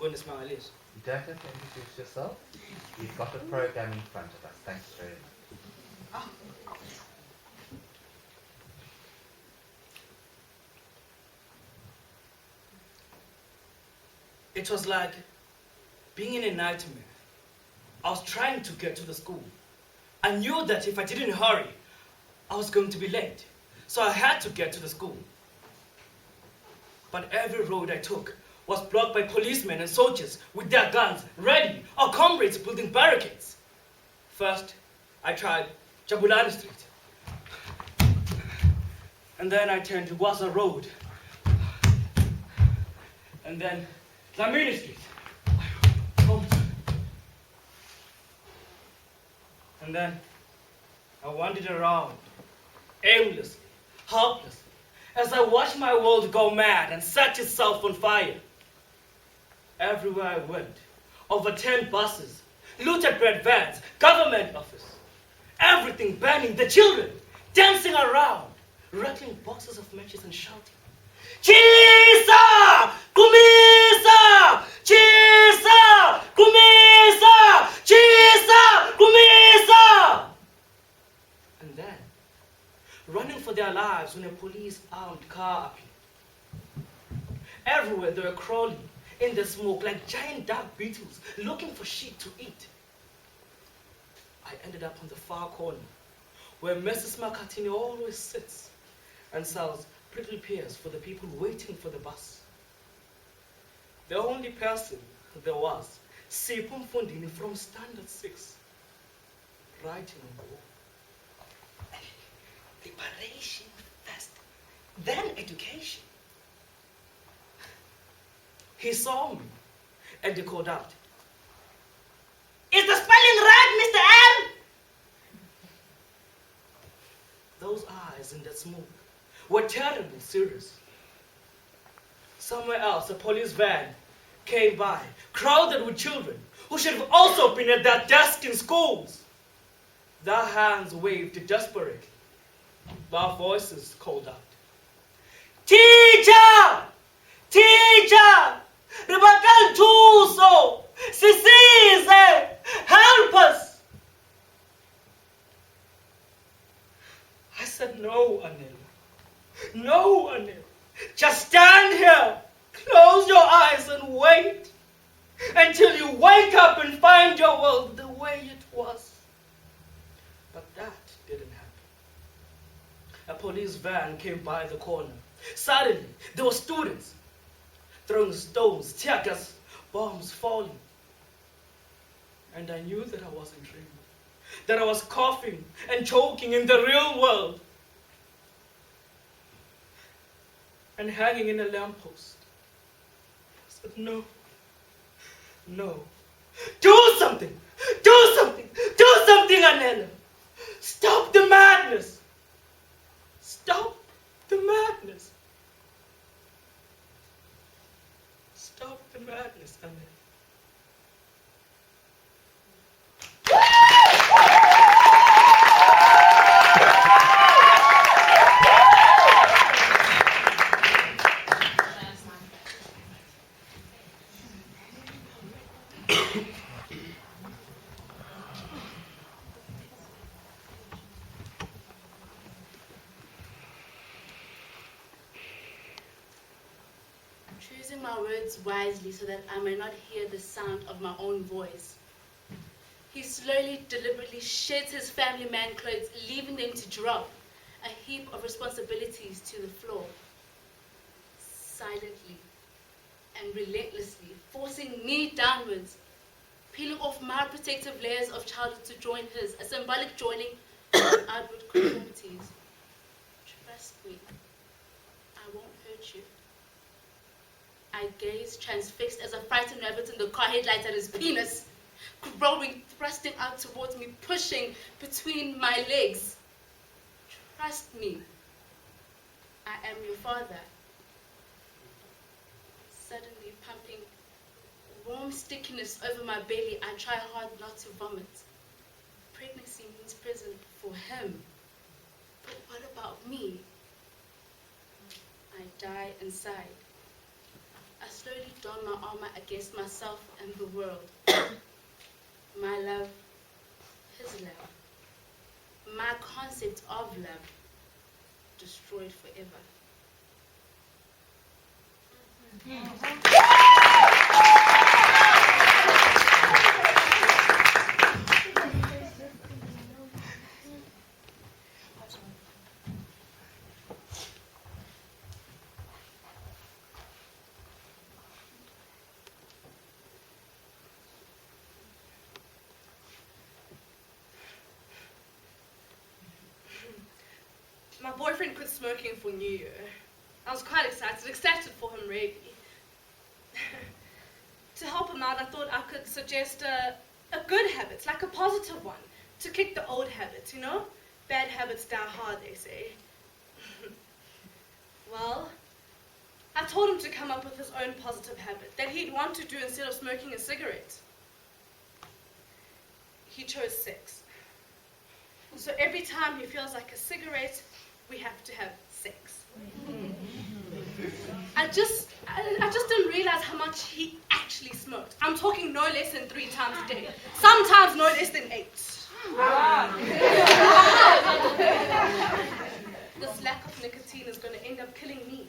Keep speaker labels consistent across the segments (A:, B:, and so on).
A: bonus Mangalis.
B: You don't have to introduce yourself. You've got the program in front of us. Thanks very much.
A: It was like being in a nightmare. I was trying to get to the school. I knew that if I didn't hurry, I was going to be late. So I had to get to the school. But every road I took was blocked by policemen and soldiers with their guns ready, our comrades building barricades. First, I tried Jabulani Street. And then I turned to Waza Road. And then Dlamini Street. And then I wandered around, aimlessly, helplessly, as I watched my world go mad and set itself on fire. Everywhere I went, overturned buses, looted bread vans, government office, everything burning, the children dancing around, rattling boxes of matches and shouting, Chisa! Kumisa! Chisa! Kumisa! Chisa! Kumisa! And then, running for their lives when a police-armed car appeared. Everywhere they were crawling in the smoke like giant dark beetles looking for shit to eat. I ended up on the far corner where Mrs. Makatini always sits and sells prickly pears for the people waiting for the bus. The only person there was, Sipho Mfundini from Standard 6, writing on the wall. Liberation first, then education. He saw me and he called out, Is the spelling right, Mr. M? Those eyes in that smoke were terribly serious. Somewhere else, a police van came by, crowded with children who should have also been at their desk in schools. Their hands waved desperately. Their voices called out, Teacher! Teacher! Ribatal Tuso! Sisize! Help us! I said, no, Anil. No, Anil. Just stand here, close your eyes and wait until you wake up and find your world the way it was. But that didn't happen. A police van came by the corner. Suddenly, there were students throwing stones, tear gas, bombs falling. And I knew that I wasn't dreaming, that I was coughing and choking in the real world and hanging in a lamppost. I said, no, no. Do something! Do something! Do something, Anela! Stop the madness! Stop the madness! Stop the madness, Anela.
C: Choosing my words wisely so that I may not hear the sound of my own voice. He slowly, deliberately sheds his family man clothes, leaving them to drop, a heap of responsibilities to the floor. Silently and relentlessly, forcing me downwards, peeling off my protective layers of childhood to join his, a symbolic joining of outward conformities. Trust me, I won't hurt you. I gazed, transfixed as a frightened rabbit in the car headlights at his penis, growing, thrusting out towards me, pushing between my legs. Trust me, I am your father. Suddenly pumping warm stickiness over my belly, I try hard not to vomit. Pregnancy means prison for him. But what about me? I die inside. I slowly slowly don my armor against myself and the world. My love, his love, my concept of love, destroyed forever.
D: My boyfriend quit smoking for New Year. I was quite excited for him really. To help him out, I thought I could suggest a good habit, like a positive one, to kick the old habits, you know? Bad habits die hard, they say. Well, I told him to come up with his own positive habit that he'd want to do instead of smoking a cigarette. He chose sex. So every time he feels like a cigarette, we have to have sex. I just didn't realize how much he actually smoked. I'm talking no less than 3 times a day. Sometimes no less than 8. This lack of nicotine is going to end up killing me.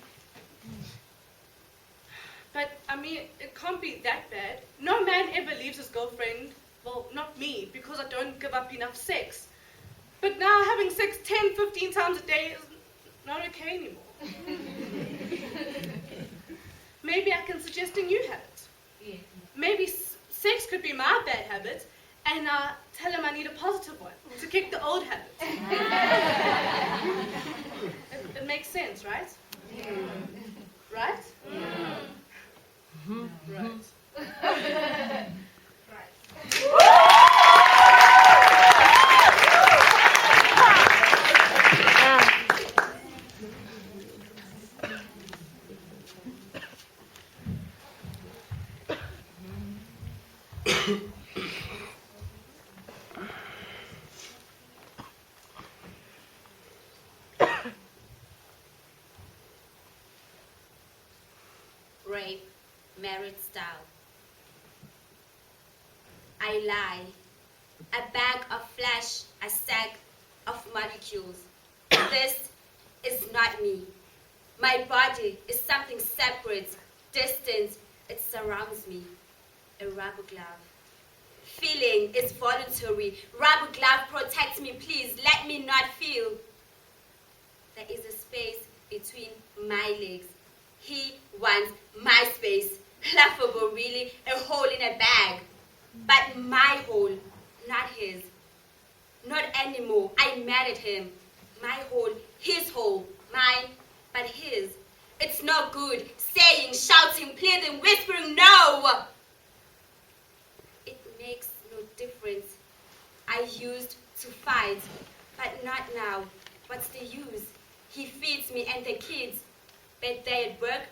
D: But, I mean, it can't be that bad. No man ever leaves his girlfriend, well, not me, because I don't give up enough sex. But now having sex 10, 15 times a day is not okay anymore. Maybe I can suggest a new habit.
C: Yeah.
D: Maybe sex could be my bad habit, and tell him I need a positive one to kick the old habit. It makes sense, right?
C: Yeah.
D: Right?
C: Yeah.
D: Right.
E: Rape, married style. I lie. A bag of flesh, a sack of molecules. This is not me. My body is something separate, distant. It surrounds me. A rubber glove. Feeling is voluntary. Rubber glove protects me. Please let me not feel. There is a space between my legs. He wants my space. Laughable, really. A hole in a bag. But my hole, not his. Not anymore. I married him. My hole, his hole. Mine, but his. It's no good. Saying, shouting, pleading, whispering, no! It makes no difference. I used to fight, but not now. What's the use? He feeds me and the kids. But they at work,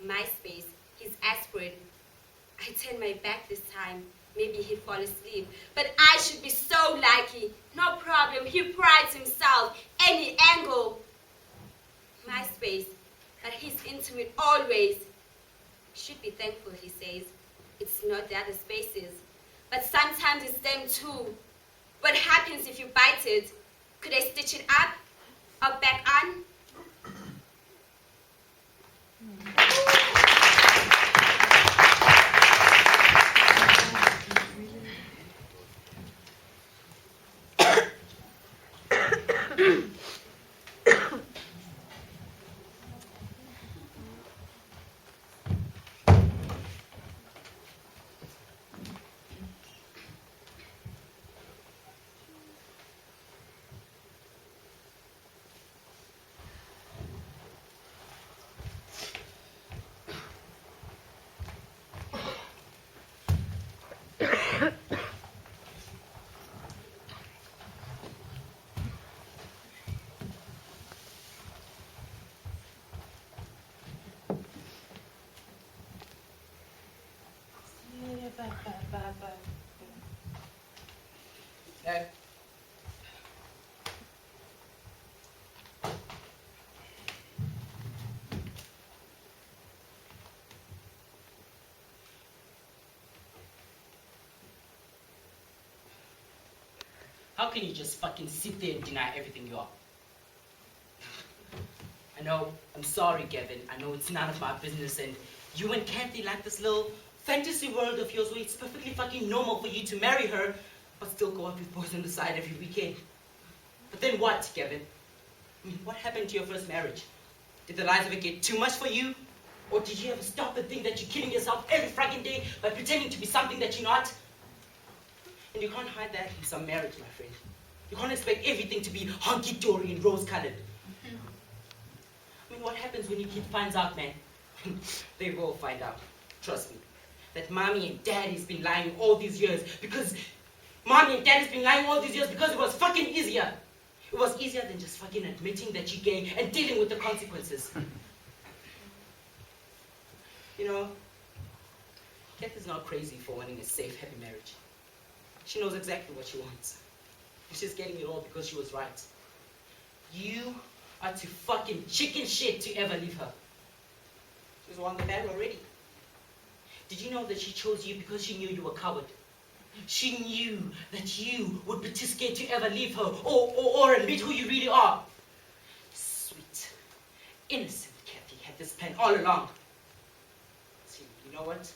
E: my space. He's aspirin. I turn my back this time. Maybe he'd fall asleep. But I should be so lucky. No problem. He prides himself. Any angle. My space. But he's intimate always. Should be thankful, he says. It's not the other spaces. But sometimes it's them too. What happens if you bite it? Could I stitch it up? Or back on?
B: Okay.
A: How can you just fucking sit there and deny everything you are? I know, I'm sorry, Gavin. I know it's none of my business, and you and Kathy like this little fantasy world of yours where it's perfectly fucking normal for you to marry her, but still go out with boys on the side every weekend. But then what, Gavin? I mean, what happened to your first marriage? Did the lies ever get too much for you? Or did you ever stop and think that you're killing yourself every fucking day by pretending to be something that you're not? And you can't hide that in some marriage, my friend. You can't expect everything to be hunky-dory and rose-colored. I mean, what happens when your kid finds out, man? They will find out. Trust me. That mommy and daddy's been lying all these years because it was fucking easier. It was easier than just fucking admitting that you're gay and dealing with the consequences. You know, Kath is not crazy for wanting a safe, happy marriage. She knows exactly what she wants. She's just getting it all because she was right. You are too fucking chicken shit to ever leave her. She's won the battle already. Did you know that she chose you because she knew you were a coward? She knew that you would be too scared to ever leave her or admit who you really are. Sweet, innocent Kathy had this plan all along. See, you know what?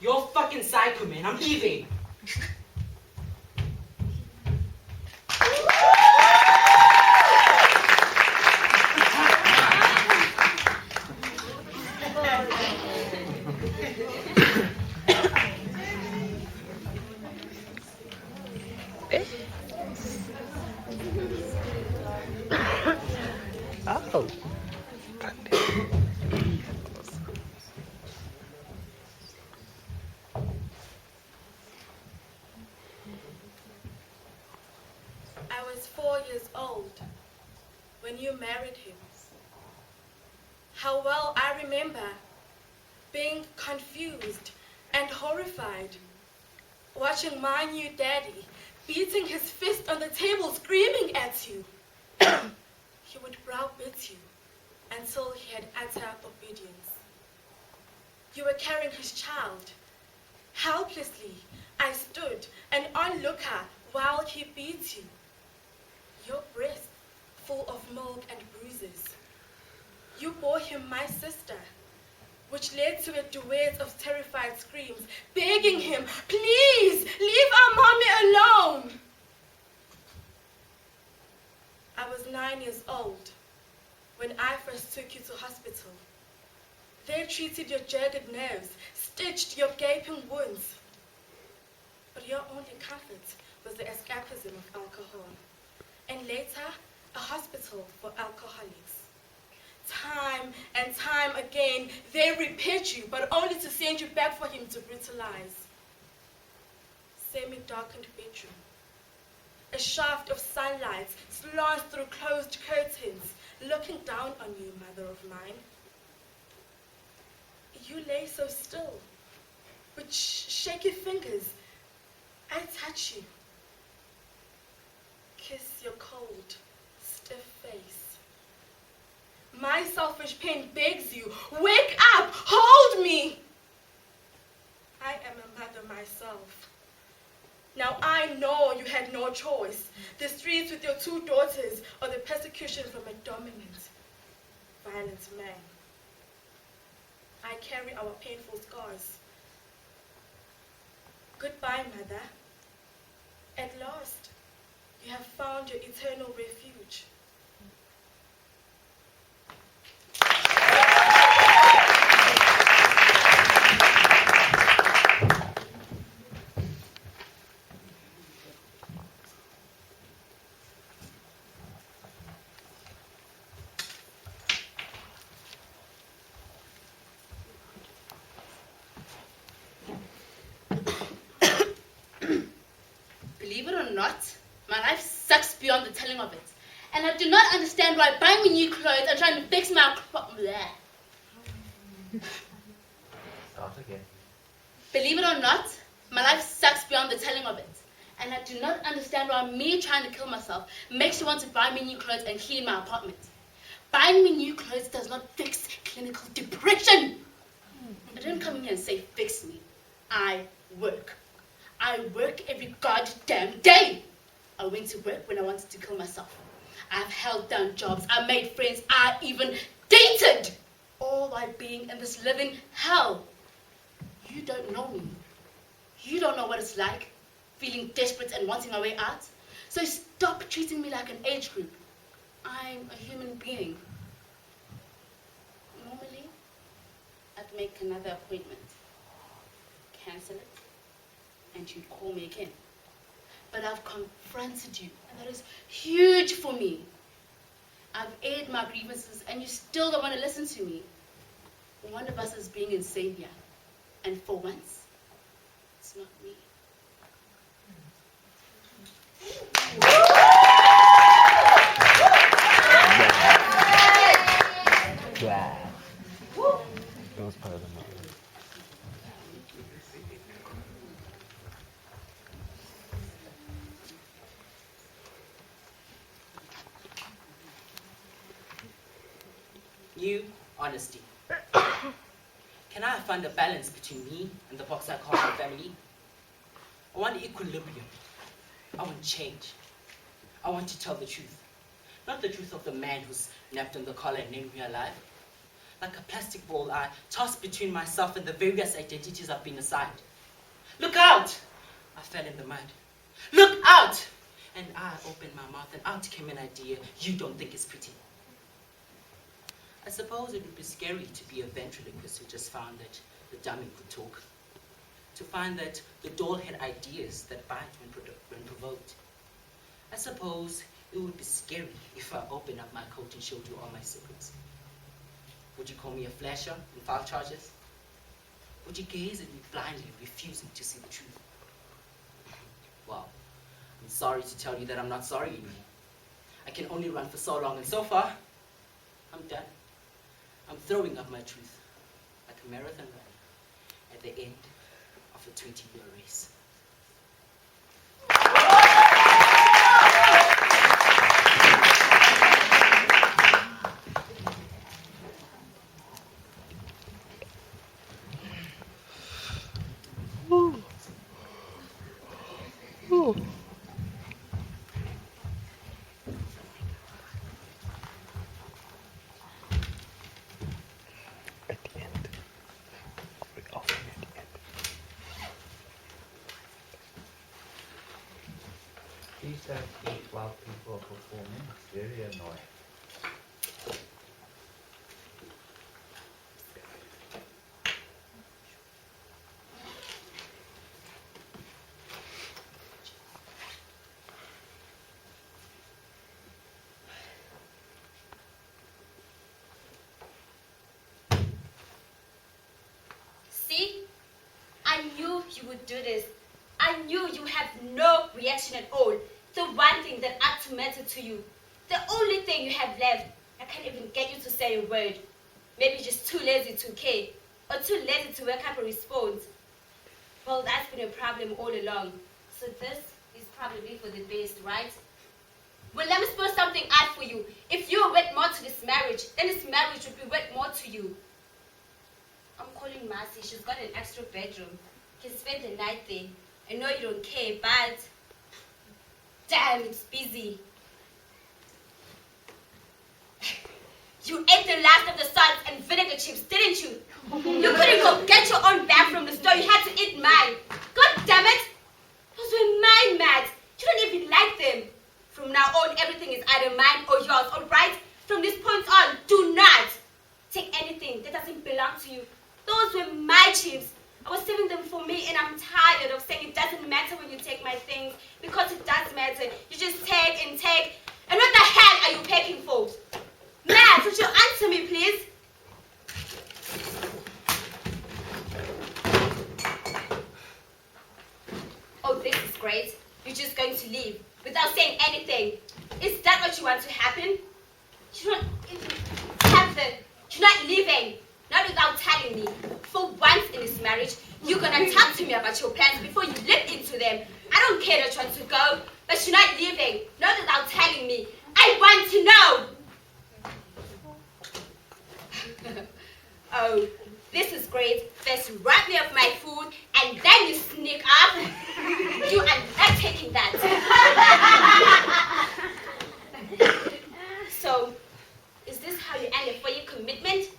A: You're fucking psycho, man. I'm leaving.
B: Oh.
D: I was 4 years old when you married him. How well I remember being confused and horrified, watching my new daddy beating his fist on the table, screaming at you. He would browbeat you until he had utter obedience. You were carrying his child. Helplessly, I stood an onlooker while he beat you. Your breast full of milk and bruises. You bore him my sister, which led to a duet of terrified screams, begging him, please, leave our mommy alone. I was 9 years old when I first took you to hospital. They treated your jagged nerves, stitched your gaping wounds. But your only comfort was the escapism of alcohol, and later, a hospital for alcoholics. Time and time again, they repaired you, but only to send you back for him to brutalize. Semi-darkened bedroom. A shaft of sunlight slanted through closed curtains, looking down on you, mother of mine. You lay so still, with shaky fingers. I touch you. Kiss your cold, stiff face. My selfish pain begs you, wake up, hold me. I am a mother myself. Now I know you had no choice. The streets with your 2 daughters or the persecution from a dominant, violent man. I carry our painful scars. Goodbye, mother. At last, you have found your eternal refuge.
C: Believe it or not, my life sucks beyond the telling of it. And I do not understand why buying me new clothes and trying to fix my
B: Start again.
C: Believe it or not, my life sucks beyond the telling of it. And I do not understand why me trying to kill myself makes you want to buy me new clothes and clean my apartment. Buying me new clothes does not fix clinical depression. I didn't come in here and say fix me. I work. I work every goddamn day. I went to work when I wanted to kill myself. I've held down jobs. I made friends. I even dated. All while being in this living hell. You don't know me. You don't know what it's like, feeling desperate and wanting my way out. So stop treating me like an age group. I'm a human being. Normally, I'd make another appointment, cancel it, and you'd call me again. But I've confronted you, and that is huge for me. I've aired my grievances, and you still don't want to listen to me. One of us is being insane here, and for once, it's not me.
F: That was part of the moment.
A: New honesty. Can I find a balance between me and the box I call my family? I want equilibrium. I want change. I want to tell the truth. Not the truth of the man who's napped on the collar and named me alive. Like a plastic ball, I toss between myself and the various identities I've been assigned. Look out! I fell in the mud. Look out! And I opened my mouth and out came an idea you don't think is pretty. I suppose it would be scary to be a ventriloquist who just found that the dummy could talk. To find that the doll had ideas that bite when provoked. I suppose it would be scary if I opened up my coat and showed you all my secrets. Would you call me a flasher and file charges? Would you gaze at me blindly, refusing to see the truth? Well, I'm sorry to tell you that I'm not sorry anymore. I can only run for so long, and so far, I'm done. I'm throwing up my truth, like a marathon runner at the end of a 20-year race.
F: At the end. We often at the end.
B: Please don't eat while people are performing. It's very annoying.
E: See? I knew you would do this. I knew you have no reaction at all. The one thing that ought to matter to you. The only thing you have left. I can't even get you to say a word. Maybe just too lazy to care. Or too lazy to work up a response. Well, that's been a problem all along. So this is probably for the best, right? Well, let me spell something out for you. If you are worth more to this marriage, then this marriage would be worth more to you. I'm calling Marcy. She's got an extra bedroom. You can spend the night there. I know you don't care, but damn, it's busy. You ate the last of the salt and vinegar chips, didn't you? You couldn't go get your own bag from the store. You had to eat mine. God damn it. Those were mine, Matt. You don't even like them. From now on, everything is either mine or yours, all right? From this point on, do not take anything that doesn't belong to you. Those were my chips. I was saving them for me, and I'm tired of saying it doesn't matter when you take my things, because it does matter. You just take and take. And what the hell are you packing for? Matt, would you answer me, please? Oh, this is great. You're just going to leave without saying anything. Is that what you want to happen? You don't even have the... You're not leaving. Not without telling me. For once in this marriage, you're gonna talk to me about your plans before you leap into them. I don't care that you want to go, but you're not leaving. Not without telling me. I want to know. Oh, this is great. There's robbed me of my food and then you sneak up. You are not taking that. So, is this how you end for your commitment?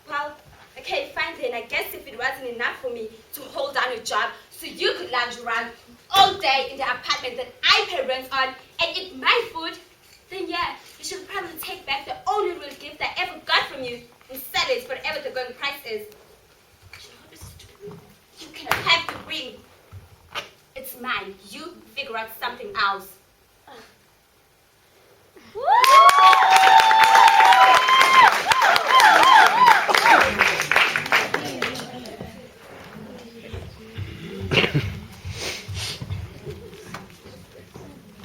E: Well, okay, fine then. I guess if it wasn't enough for me to hold down a job so you could lounge around all day in the apartment that I pay rent on and eat my food, then yeah, you should probably take back the only real gift I ever got from you and sell it for whatever the going price is. You cannot have the ring. It's mine. You figure out something else.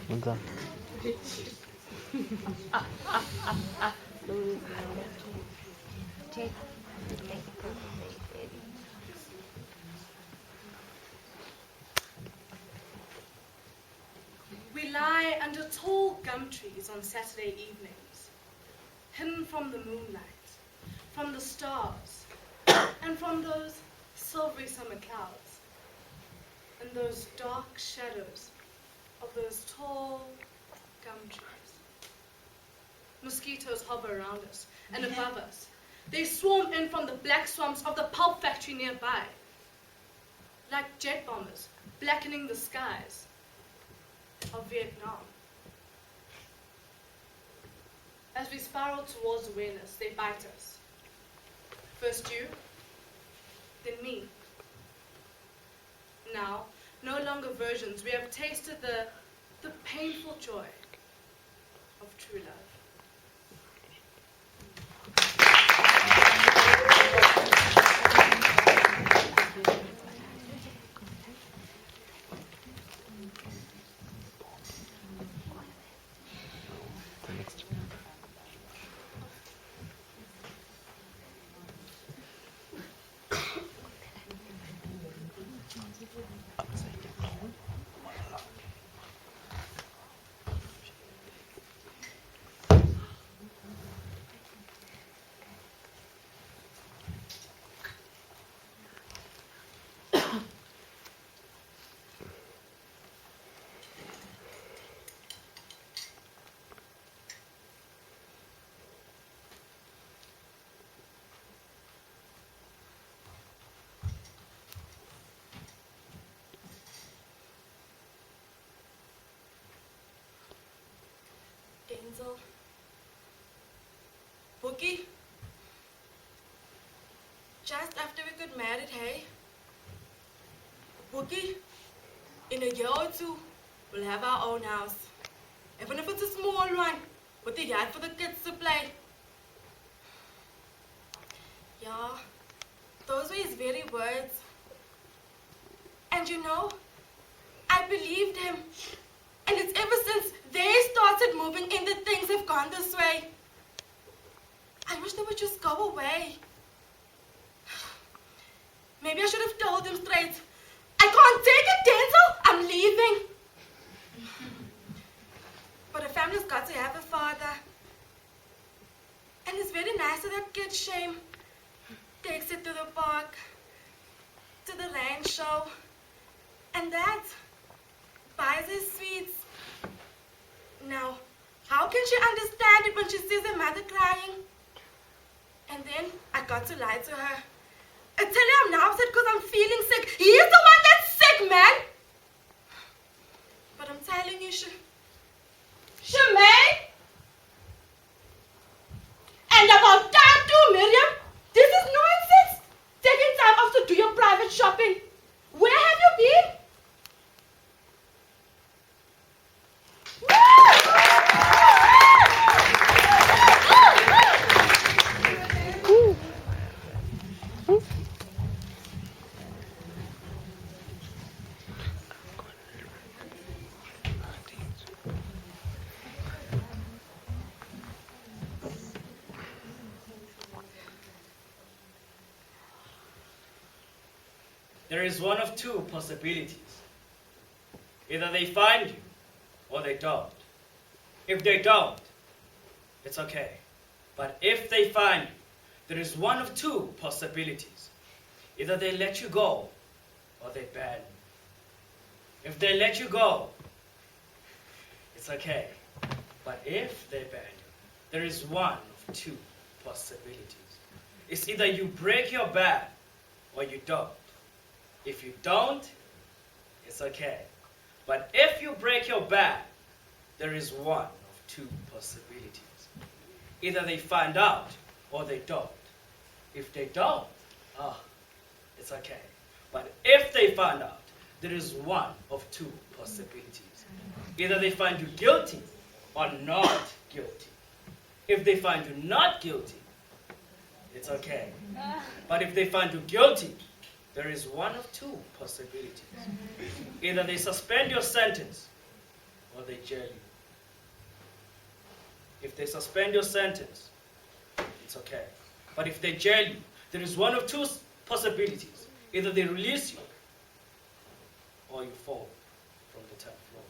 F: What's up?
D: We lie under tall gum trees on Saturday evenings, hidden from the moonlight, from the stars, and from those silvery summer clouds, and those dark shadows of those tall gum trees. Mosquitoes hover around us and above us. They swarm in from the black swamps of the pulp factory nearby, like jet bombers blackening the skies of Vietnam. As we spiral towards awareness, they bite us. First you, then me. Now, no longer virgins, we have tasted the painful joy of true love.
G: Denzel. Bookie. Just after we got married, hey? Bookie, in a year or two, we'll have our own house. Even if it's a small one, with a yard for the kids to play. Yeah, those were his very words. And you know, I believed him. And it's ever since they started moving in that things have gone this way. I wish they would just go away. Maybe I should have told him straight. I can't take it, Denzel. I'm leaving. But a family's got to have a father. And it's very nice of that kid, Shame. Takes it to the park, to the rain show. And that buys his sweets. Now, how can she understand it when she sees her mother crying? And then I got to lie to her. I tell her I'm now upset because I'm feeling sick. He's the one that's sick, man. But I'm telling you, Shemaine. And about time too, Miriam. This is nonsense. Taking time off to do your private shopping. Where have you been?
A: There is one of two possibilities. Either they find you, or they don't. If they don't, it's okay. But if they find you, there is one of two possibilities. Either they let you go, or they ban you. If they let you go, it's okay. But if they ban you, there is one of two possibilities. It's either you break your ban or you don't. If you don't, it's okay. But if you break your ban, there is one of two possibilities. Either they find out or they don't. If they don't, it's okay. But if they find out, there is one of two possibilities. Either they find you guilty or not guilty. If they find you not guilty, it's okay. But if they find you guilty, there is one of two possibilities. Either they suspend your sentence or they jail you. If they suspend your sentence, it's okay. But if they jail you, there is one of two possibilities. Either they release you or you fall from the 10th floor.